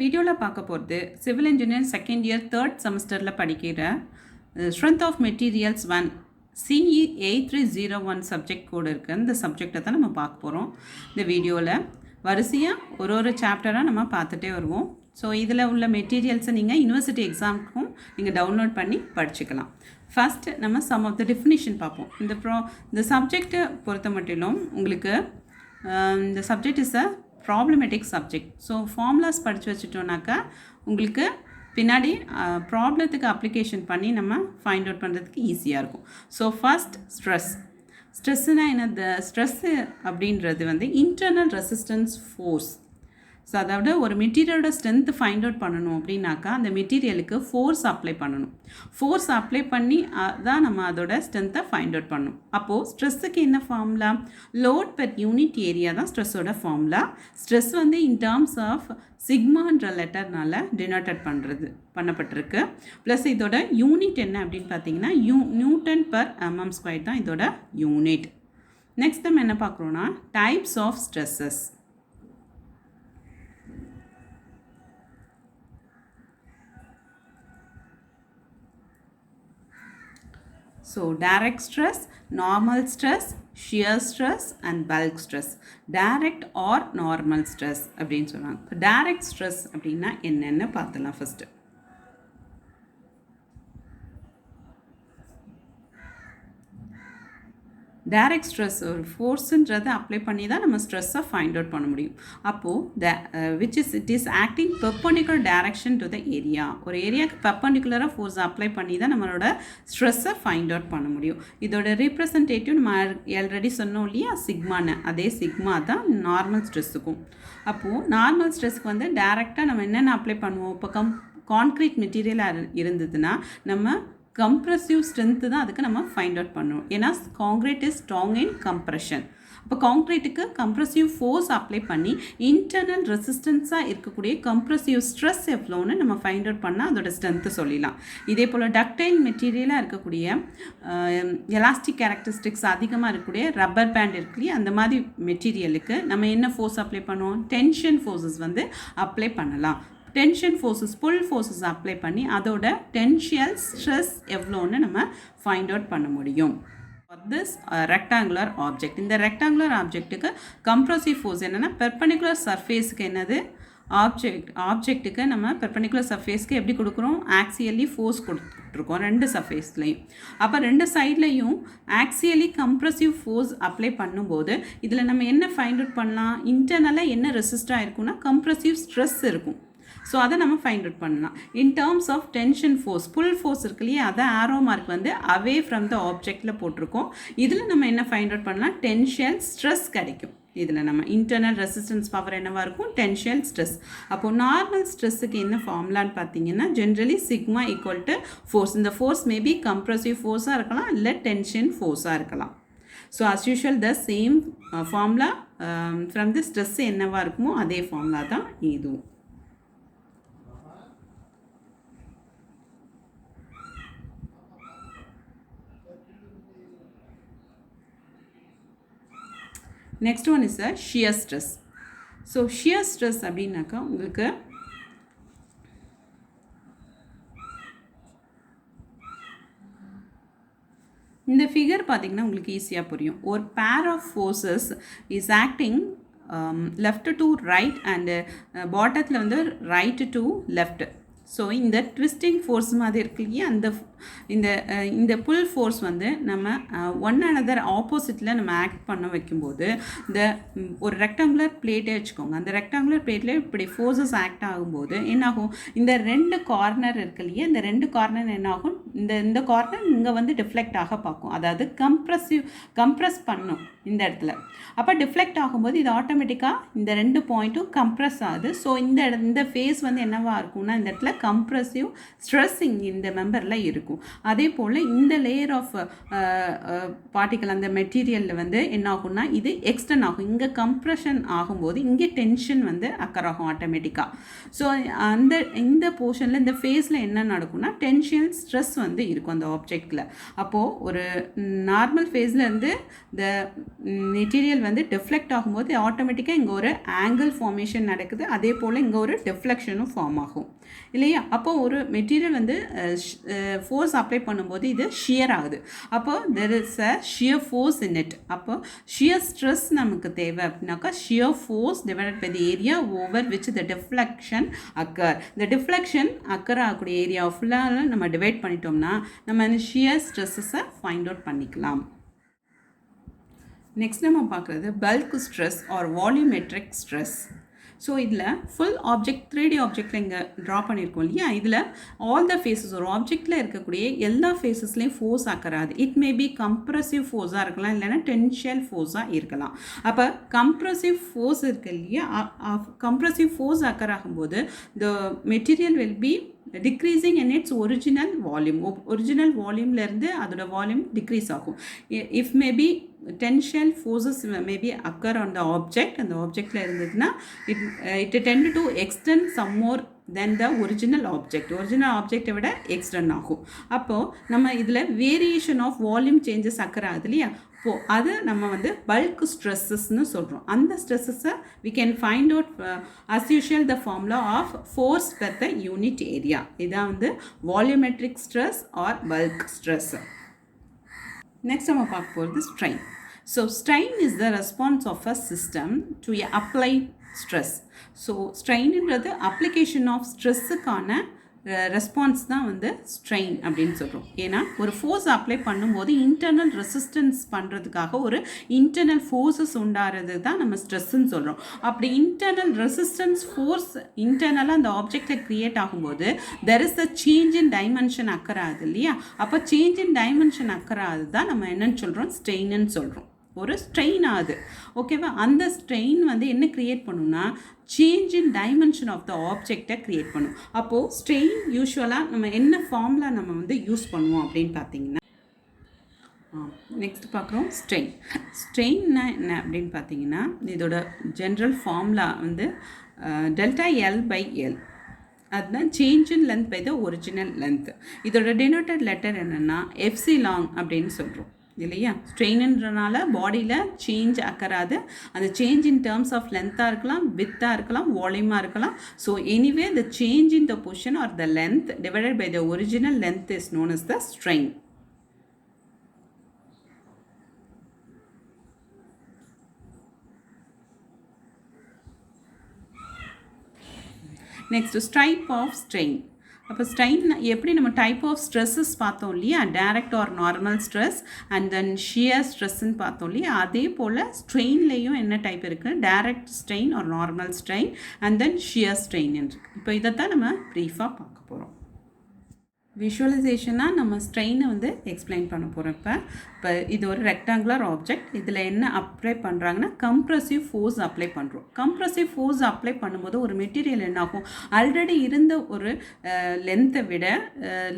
வீடியோவில் பார்க்க போகிறது civil engineer second year third செமஸ்டரில் படிக்கிற strength of materials 1 CE 8301 subject code இருக்குது. இந்த சப்ஜெக்டை தான் நம்ம பார்க்க போகிறோம். இந்த வீடியோவில் வரிசையாக ஒரு சாப்டராக நம்ம பார்த்துட்டே வருவோம். ஸோ இதில் உள்ள மெட்டீரியல்ஸை நீங்கள் யூனிவர்சிட்டி எக்ஸாமுக்கும் நீங்கள் டவுன்லோட் பண்ணி படிச்சுக்கலாம். ஃபஸ்ட்டு நம்ம சம் ஆஃப் த டெஃபினிஷன் பார்ப்போம். இந்த சப்ஜெக்டை பொறுத்த மட்டிலும் உங்களுக்கு இந்த subject is a problematic subject. So formulas படித்து வச்சுட்டோன்னாக்கா உங்களுக்கு பின்னாடி ப்ராப்ளத்துக்கு அப்ளிகேஷன் பண்ணி நம்ம ஃபைண்ட் அவுட் பண்ணுறதுக்கு ஈஸியாக இருக்கும். ஸோ ஃபஸ்ட் ஸ்ட்ரெஸ்ஸுனால் என்னது? ஸ்ட்ரெஸ்ஸு அப்படின்றது வந்து இன்டர்னல் ரெசிஸ்டன்ஸ் ஃபோர்ஸ். ஸோ அதாவது ஒரு மெட்டீரியலோட ஸ்ட்ரென்த்து ஃபைண்ட் அவுட் பண்ணணும் அப்படின்னாக்கா அந்த மெட்டீரியலுக்கு ஃபோர்ஸ் அப்ளை பண்ணணும். ஃபோர்ஸ் அப்ளை பண்ணி தான் நம்ம அதோட ஸ்ட்ரென்த்தை ஃபைண்ட் அவுட் பண்ணணும். அப்போது ஸ்ட்ரெஸ்ஸுக்கு என்ன formula? Load per unit area தான் ஸ்ட்ரெஸ்ஸோட ஃபார்முலா. ஸ்ட்ரெஸ் வந்து இன் டேர்ம்ஸ் ஆஃப் சிக்மான்ற லெட்டர்னால் டினோட்டட் பண்ணப்பட்டிருக்கு. ப்ளஸ் இதோட யூனிட் என்ன அப்படின்னு பார்த்தீங்கன்னா நியூட்டன் பர் mm ஸ்கொயர் தான் இதோட யூனிட். நெக்ஸ்ட் நம்ம என்ன பார்க்குறோன்னா types of stresses. So direct stress, normal stress, shear stress and bulk stress. Direct or normal stress அப்படின்னு சொல்லுவாங்க. Direct stress அப்படின்னா என்னென்னு பார்த்தலாம் ஃபஸ்ட்டு. டைரக்ட் ஸ்ட்ரெஸ் ஒரு ஃபோர்ஸுன்றதை அப்ளை பண்ணி தான் நம்ம ஸ்ட்ரெஸ்ஸை ஃபைண்ட் அவுட் பண்ண முடியும். அப்போது it is acting perpendicular direction to the area. ஒரு ஏரியாவுக்கு பெர்பெண்டிகுலராக ஃபோர்ஸ் அப்ளை பண்ணி தான் நம்மளோட ஸ்ட்ரெஸ்ஸை ஃபைண்ட் அவுட் பண்ண முடியும். இதோட ரீப்ரசன்டேட்டிவ் நம்ம ஆல்ரெடி சொன்னோம் இல்லையா, சிக்மான்னு. அதே சிக்மா தான் நார்மல் ஸ்ட்ரெஸ்ஸுக்கும். அப்போது நார்மல் ஸ்ட்ரெஸ்க்கு வந்து டைரெக்டாக நம்ம என்னென்ன அப்ளை பண்ணுவோம்? இப்போ கான்க்ரீட் மெட்டீரியலாக இருந்ததுன்னா நம்ம கம்ப்ரெசிவ் ஸ்ட்ரென்த்து தான் அதுக்கு நம்ம ஃபைண்ட் அவுட் பண்ணுவோம். ஏன்னா concrete is strong in compression. அப்போ கான்க்ரீட்டுக்கு கம்ப்ரெசிவ் ஃபோர்ஸ் அப்ளை பண்ணி இன்டர்னல் ரெசிஸ்டன்ஸாக இருக்கக்கூடிய கம்ப்ரெசிவ் ஸ்ட்ரெஸ் எவ்வளோன்னு நம்ம ஃபைண்ட் அவுட் பண்ணால் அதோட ஸ்ட்ரென்த்து சொல்லிடலாம். இதே போல் டக்டைல் மெட்டீரியலாக இருக்கக்கூடிய எலாஸ்டிக் கேரக்டரிஸ்டிக்ஸ் அதிகமாக இருக்கக்கூடிய ரப்பர் பேண்ட் இருக்குல்லையே, அந்த மாதிரி மெட்டீரியலுக்கு நம்ம என்ன ஃபோர்ஸ் அப்ளை பண்ணுவோம்? டென்ஷன் ஃபோர்ஸஸ் வந்து அப்ளை பண்ணலாம். டென்ஷன் ஃபோர்ஸஸ் புல் ஃபோர்ஸஸ் அப்ளை பண்ணி அதோட டென்ஷியல் ஸ்ட்ரெஸ் எவ்வளோன்னு நம்ம ஃபைண்ட் அவுட் பண்ண முடியும். This rectangular object. இந்த ரெக்டாங்குலர் ஆப்ஜெக்ட்டுக்கு கம்ப்ரெசிவ் ஃபோர்ஸ் என்னென்னா பெர்பெண்டிகுலர் சர்ஃபேஸுக்கு என்னது? ஆப்ஜெக்ட்டுக்கு நம்ம பெர்பெண்டிகுலர் சர்ஃபேஸ்க்கு எப்படி கொடுக்குறோம்? ஆக்சியலி ஃபோர்ஸ் கொடுத்துட்ருக்கோம் ரெண்டு சர்ஃபேஸ்லையும். அப்போ ரெண்டு சைட்லையும் ஆக்சியலி கம்ப்ரெசிவ் ஃபோர்ஸ் அப்ளை பண்ணும்போது இதில் நம்ம என்ன ஃபைண்ட் அவுட் பண்ணலாம்? இன்டர்னலாக என்ன ரெசிஸ்டாக இருக்குன்னா கம்ப்ரெசிவ் ஸ்ட்ரெஸ் இருக்கும். ஸோ அதை நம்ம ஃபைண்ட் அவுட் பண்ணலாம். In terms of tension force, pull force இருக்கு இல்லையா, அதை ஆரோ மார்க் வந்து அவே ஃப்ரம் த ஆப்ஜெக்டில் போட்டிருக்கோம். இதில் நம்ம என்ன ஃபைண்ட் அவுட் பண்ணலாம்? டென்ஷியல் ஸ்ட்ரெஸ் கிடைக்கும். இதில் நம்ம இன்டர்னல் ரெசிஸ்டன்ஸ் பவர் என்னவாக இருக்கும்? டென்ஷியல் ஸ்ட்ரெஸ். அப்போது நார்மல் ஸ்ட்ரெஸ்ஸுக்கு என்ன ஃபார்முலான்னு பார்த்தீங்கன்னா generally sigma equal to force. இந்த ஃபோர்ஸ் மேபி கம்ப்ரெசிவ் ஃபோர்ஸாக இருக்கலாம், இல்லை டென்ஷன் ஃபோர்ஸாக இருக்கலாம். So as usual the same formula from the stress என்னவாக இருக்குமோ அதே ஃபார்முலா தான் இதுவும். Next one is a shear stress. So shear stress அப்படின்னாக்கா உங்களுக்கு இந்த ஃபிகர் பார்த்திங்கன்னா உங்களுக்கு ஈஸியாக புரியும். ஒரு pair of forces is acting left to right and பாட்டத்தில் வந்து ரைட்டு டு லெஃப்ட். ஸோ இந்த ட்விஸ்டிங் ஃபோர்ஸ் மாதிரி இருக்கு இல்லையா, இந்த புல் ஃபோர்ஸ் வந்து நம்ம ஒன் அனதர் ஆப்போசிட்டில் நம்ம ஆக்ட் பண்ண வைக்கும்போது ஒரு ரெக்டாங்குலர் பிளேட்டே வச்சுக்கோங்க. அந்த ரெக்டாங்குலர் பிளேட்டில் இப்படி ஃபோர்ஸஸ் ஆக்ட் ஆகும்போது என்னாகும்? இந்த ரெண்டு கார்னர் இருக்கு இல்லையா, இந்த ரெண்டு கார்னர் என்னாகும்? இந்த கார்னர் இங்கே வந்து டிஃப்ளெக்ட் ஆக பார்க்கும். அதாவது கம்ப்ரெஸ் பண்ணும் இந்த இடத்துல. அப்போ டிஃப்ளெக்ட் ஆகும்போது இது ஆட்டோமேட்டிக்காக இந்த ரெண்டு பாயிண்ட்டும் கம்ப்ரெஸ் ஆகுது. ஸோ இந்த ஃபேஸ் வந்து என்னவாக இருக்கும்னா இந்த இடத்துல கம்ப்ரெசிவ் ஸ்ட்ரெஸ்ஸிங் இந்த மெம்பரில் இருக்கும். அதே போல் இந்த லேயர் ஆஃப் பார்ட்டிக்கல் அந்த மெட்டீரியலில் வந்து என்ன ஆகும்னா இது எக்ஸ்டெண்ட் ஆகும். இங்கே கம்ப்ரெஷன் ஆகும்போது இங்கே டென்ஷன் வந்து அக்கர் ஆகும் ஆட்டோமேட்டிக்காக. ஸோ இந்த போர்ஷனில் இந்த ஃபேஸில் என்ன நடக்கும்னா டென்ஷியல் ஸ்ட்ரெஸ் வந்து இருக்கும் அந்த ஆப்ஜெக்டில். அப்போது ஒரு நார்மல் ஃபேஸ்லேருந்து இந்த மெட்டீரியல் வந்து டிஃப்ளெக்ட் ஆகும்போது ஆட்டோமேட்டிக்காக இங்கே ஒரு ஆங்கிள் ஃபார்மேஷன் நடக்குது, அதே போல் இங்கே ஒரு டிஃப்ளெக்ஷனும் ஃபார்ம் ஆகும் இல்லையா. அப்போது ஒரு மெட்டீரியல் வந்து ஃபோர்ஸ் அப்ளை பண்ணும்போது இது ஷியர் ஆகுது. அப்போ there is a shear force in it. அப்போ ஷியர் ஸ்ட்ரெஸ் நமக்கு தேவை அப்படின்னாக்கா shear force divided by the area over which the deflection occur. இந்த டிஃப்ளெக்ஷன் அக்கர் ஆகக்கூடிய ஏரியா ஃபுல்லாக நம்ம டிவைட் பண்ணிட்டோம்னா நம்ம அந்த ஷியர் ஸ்ட்ரெஸ்ஸை ஃபைண்ட் அவுட் பண்ணிக்கலாம். நெக்ஸ்ட் நம்ம பார்க்குறது bulk stress R volumetric stress. So இதில் ஃபுல் ஆப்ஜெக்ட் 3D ஆப்ஜெக்டில் இங்கே ட்ரா பண்ணியிருக்கோம் இல்லையா, இதில் ஆல் த ஃபேஸஸ் ஒரு ஆப்ஜெக்டில் இருக்கக்கூடிய எல்லா ஃபேஸஸ்லேயும் ஃபோர்ஸ் ஆக்கறாது. இட் மே பி கம்ப்ரஸிவ் ஃபோர்ஸாக இருக்கலாம், இல்லைன்னா டென்ஷியல் ஃபோர்ஸாக இருக்கலாம். அப்போ கம்ப்ரஸிவ் ஃபோர்ஸ் இருக்கு இல்லையா, கம்ப்ரஸிவ் ஃபோர்ஸ் ஆக்கராகும்போது the material will be decreasing in its original volume. Original வால்யூம்லேருந்து அதோட வால்யூம் டிக்ரீஸ் ஆகும். If maybe tensile forces maybe occur on the object, அந்த ஆப்ஜெக்டில் இருந்ததுன்னா it tend to extend some more than the original ஆப்ஜெக்டை விட extend ஆகும். அப்போது நம்ம இதில் variation of volume changes occur ஆகுது இல்லையா, அப்போது அது நம்ம வந்து பல்க் ஸ்ட்ரெஸ்ஸஸ்ன்னு சொல்கிறோம். அந்த ஸ்ட்ரெஸ்ஸஸை we can find out as usual the formula of force per the unit area. இதான் வந்து volumetric stress or bulk stress. Next நம்ம பார்க்க போகிறது strain. So strain is the response of a system to a applied stress. So ஸ்ட்ரெயின்ன்றது application of ஸ்ட்ரெஸ்ஸுக்கான response தான் வந்து strain அப்படின்னு சொல்கிறோம். ஏன்னா ஒரு ஃபோர்ஸ் அப்ளை பண்ணும்போது இன்டர்னல் ரெசிஸ்டன்ஸ் பண்ணுறதுக்காக ஒரு இன்டர்னல் ஃபோர்ஸஸ் உண்டாகிறது தான் நம்ம ஸ்ட்ரெஸ்ன்னு சொல்கிறோம். அப்படி இன்டர்னல் ரெசிஸ்டன்ஸ் ஃபோர்ஸ் இன்டர்னலாக அந்த ஆப்ஜெக்டில் க்ரியேட் ஆகும்போது there is a change in dimension அக்கறாது இல்லையா. அப்போ சேஞ்ச் இன் டைமென்ஷன் அக்கறாது தான் நம்ம என்னன்னு சொல்கிறோம், ஸ்ட்ரெயின்னு சொல்கிறோம். ஒரு ஸ்ட்ரெயின் ஆகுது ஓகேவா. அந்த ஸ்ட்ரெயின் வந்து என்ன க்ரியேட் பண்ணுன்னா change in dimension of the ஆப்ஜெக்டை க்ரியேட் பண்ணும். அப்போது ஸ்ட்ரெயின் யூஸ்வலாக நம்ம என்ன ஃபார்மில் நம்ம வந்து யூஸ் பண்ணுவோம் அப்படின்னு பார்த்தீங்கன்னா, நெக்ஸ்ட் பார்க்குறோம் ஸ்ட்ரெயின்னா என்ன அப்படின்னு பார்த்தீங்கன்னா, இதோட ஜென்ரல் ஃபார்முலா வந்து டெல்டா எல் பை எல். அதுதான் change in length by the original length. இதோட டினோட்டட் லெட்டர் என்னென்னா எப்சிலாங் அப்படின்னு சொல்கிறோம் இல்லையா. ஸ்ட்ரெயின்ன்றனால பாடியில் சேஞ்ச் அக்கறாது. அந்த சேஞ்ச் இன் டேர்ம்ஸ் ஆஃப் லென்த்தாக இருக்கலாம், வித்தாக இருக்கலாம், வால்யூமாக இருக்கலாம். So anyway the change in the position or the length divided by the original length is known as the strain. Next type of strain. அப்போ ஸ்ட்ரெயின் எப்படி நம்ம டைப் ஆஃப் ஸ்ட்ரெஸ்ஸஸ் பார்த்தோம் இல்லையா, direct or normal stress and then shear ஸ்ட்ரெஸ்ன்னு பார்த்தோம் இல்லையா, அதே போல் ஸ்ட்ரெயின்லேயும் என்ன டைப் இருக்குது, direct strain or normal strain and then shear strain இருக்குது. இப்போ இதை தான் நம்ம ப்ரீஃபாக பார்க்க போகிறோம். விஷுவலைசேஷனாக நம்ம ஸ்ட்ரெயினை வந்து எக்ஸ்பிளைன் பண்ண போகிறோம். இப்போ இது ஒரு ரெக்டாங்குலர் ஆப்ஜெக்ட். இதில் என்ன அப்ளை பண்ணுறாங்கன்னா கம்ப்ரஸிவ் ஃபோர்ஸ் அப்ளை பண்ணுறோம். கம்ப்ரஸிவ் ஃபோர்ஸ் அப்ளை பண்ணும்போது ஒரு மெட்டீரியல் என்ன ஆகும், ஆல்ரெடி இருந்த ஒரு லென்த்தை விட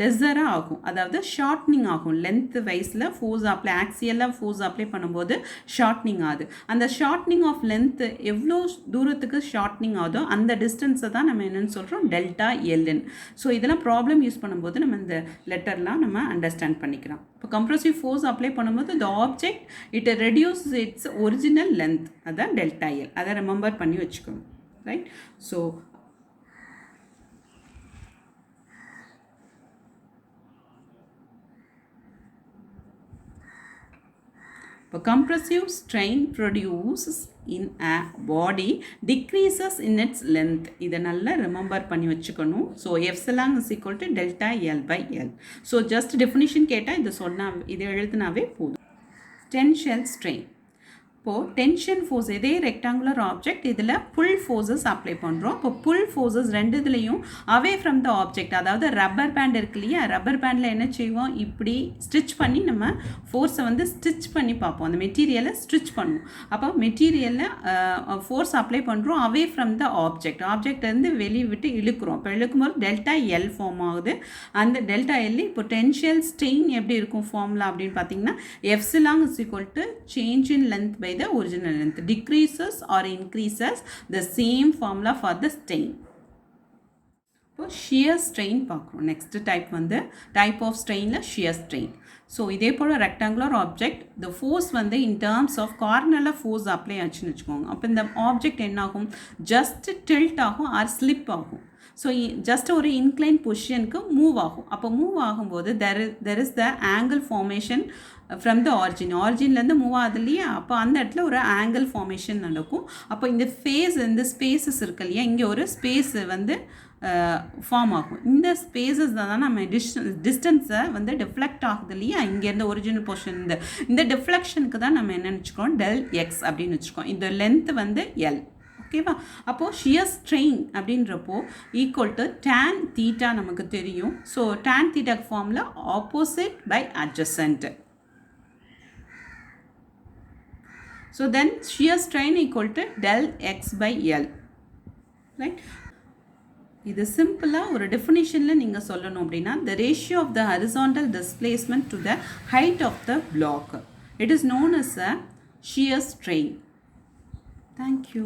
லெஸராக ஆகும், அதாவது ஷார்ட்னிங் ஆகும். லென்த் வைஸில் ஃபோர்ஸ் அப்ளை ஆக்சியலாக ஃபோர்ஸ் அப்ளை பண்ணும்போது ஷார்ட்னிங் ஆகுது. அந்த ஷார்ட்னிங் ஆஃப் லென்த்து எவ்வளோ தூரத்துக்கு ஷார்ட்னிங் ஆகுதோ அந்த டிஸ்டன்ஸை தான் நம்ம என்னென்னு சொல்கிறோம், டெல்டா எல்என். ஸோ இதெல்லாம் ப்ராப்ளம் யூஸ் பண்ணும்போது நம்ம இந்த லெட்டர்லாம் நம்ம அண்டர்ஸ்டாண்ட் பண்ணிக்கலாம். இப்போ கம்ப்ரஸிவ் ஃபோர்ஸ் அப்ளை பண்ணும்போது the object it reduces its original length, அதான் டெல்டா எல். அதை ரிமெம்பர் பண்ணி வச்சுக்கணும், ரைட். ஸோ இப்போ compressive strain produces in a body decreases in its length. இதை நல்லா ரிமெம்பர் பண்ணி வச்சுக்கணும். So epsilon is equal to delta L by L. So just definition கேட்டால் இதை சொன்னால் இதை எழுதினாவே போதும். Tensile strain. இப்போது டென்ஷன் ஃபோர்ஸ் இதே ரெக்டாங்குலர் ஆப்ஜெக்ட், இதில் புல் ஃபோர்ஸஸ் அப்ளை பண்ணுறோம். இப்போ புல் ஃபோர்ஸஸ் ரெண்டு இதுலேயும் அவே ஃப்ரம் த ஆப்ஜெக்ட், அதாவது ரப்பர் பேண்ட் இருக்கு இல்லையா, ரப்பர் பேண்டில் என்ன செய்வோம், இப்படி ஸ்டிச் பண்ணி நம்ம ஃபோர்ஸை வந்து ஸ்டிச் பண்ணி பார்ப்போம், அந்த மெட்டீரியலை ஸ்டிச் பண்ணுவோம். அப்போ மெட்டீரியலில் ஃபோர்ஸ் அப்ளை பண்ணுறோம் அவே ஃப்ரம் த ஆப்ஜெக்ட்லேருந்து வெளியே விட்டு இழுக்கிறோம். இப்போ இழுக்கும்போது டெல்டா எல் ஃபார்ம் ஆகுது. அந்த டெல்டா எல் இப்போ டென்ஷியல் ஸ்ட்ரெயின் எப்படி இருக்கும் ஃபார்முலா அப்படின்னு பார்த்தீங்கன்னா, epsilon is equal to change in length by the original length, decreases or increases the same formula for the strain. இப்போ shear strain பார்க்குறோம். நெக்ஸ்ட் டைப் வந்து டைப் ஆஃப் ஸ்ட்ரெயினில் shear strain. ஸோ இதே போல் ரெக்டாங்குலர் ஆப்ஜெக்ட் இந்த force வந்து in terms of கார்னரில் force apply ஆச்சுன்னு வச்சுக்கோங்க. அப்போ இந்த ஆப்ஜெக்ட் என்ன ஆகும், ஜஸ்ட் டில்ட் ஆகும் ஆர் ஸ்லிப் ஆகும். ஸோ ஜஸ்ட் ஒரு இன்க்ளைன் பொசிஷனுக்கு மூவ் ஆகும். அப்போ மூவ் ஆகும்போது there is the angle formation from the ஆரிஜின்லேருந்து மூவ் ஆகுது இல்லையா, அப்போ அந்த இடத்துல ஒரு ஆங்கிள் ஃபார்மேஷன் நடக்கும். அப்போ இந்த இந்த ஸ்பேசஸ் இருக்கு இல்லையா, இங்கே ஒரு ஸ்பேஸ் வந்து ஃபார்ம் ஆகும். இந்த ஸ்பேசஸ் தான் நம்ம டிஸ்டன்ஸை வந்து டிஃப்ளெக்ட் ஆகுது இல்லையா, இங்கேருந்து ஒரிஜினல் போர்ஷன் இந்த டிஃப்ளெக்ஷனுக்கு தான் நம்ம என்ன வச்சுக்கோம், டெல் எக்ஸ் அப்படின்னு வச்சுக்கோம். இந்த லென்த் வந்து எல். ஓகேவா? அப்போது ஷியர் ஸ்ட்ரெயின் அப்படின்றப்போ ஈக்குவல் டு tan தீட்டா நமக்கு தெரியும். ஸோ tan தீட்டாக்கு ஃபார்மில் opposite by adjacent. So then shear strain equal to del x by L. Right? இது சிம்பிளாக ஒரு டெஃபினிஷனில் நீங்கள் சொல்லணும் அப்படின்னா, the ratio of the horizontal displacement to the height of the block. It is known as a shear strain. Thank you.